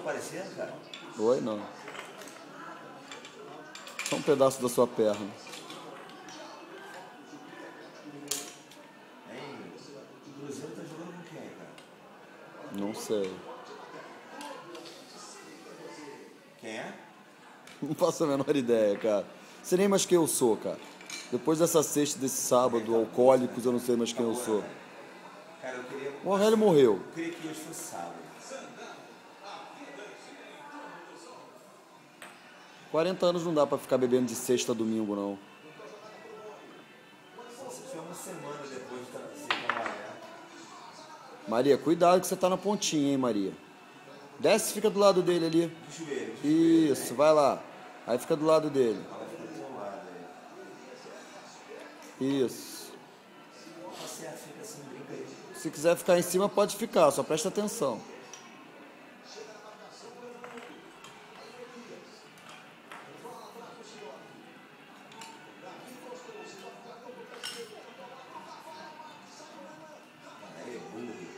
aparecendo, cara? Oi, não. Só um pedaço da sua perna. Hein? O Cruzeiro tá jogando com quem, cara? Não sei. Quem é? Não faço a menor ideia, cara. Sei nem mais quem eu sou, cara. Depois dessa sexta, desse sábado, alcoólicos, eu não sei mais quem eu sou. Cara, eu queria... O Aurélio morreu. Eu queria que hoje fosse sábado. 40 anos não dá pra ficar bebendo de sexta a domingo, não. Só se tiver uma semana depois de trabalhar. Maria, cuidado que você tá na pontinha, hein, Maria. Desce e fica do lado dele ali. De joelho. Isso, vai lá. Aí fica do lado dele. Ela fica do seu lado aí. Isso. Tá certo, fica assim, brinca aí. Se quiser ficar em cima, pode ficar, só presta atenção. Aí, burro.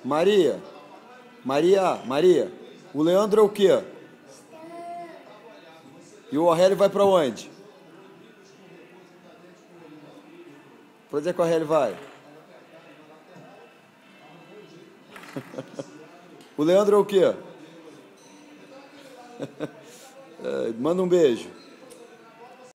Maria, Maria, o Leandro é o quê? E o Aurélio vai pra onde? Pra onde é que o Aurélio vai? O Leandro é o quê? Manda um beijo.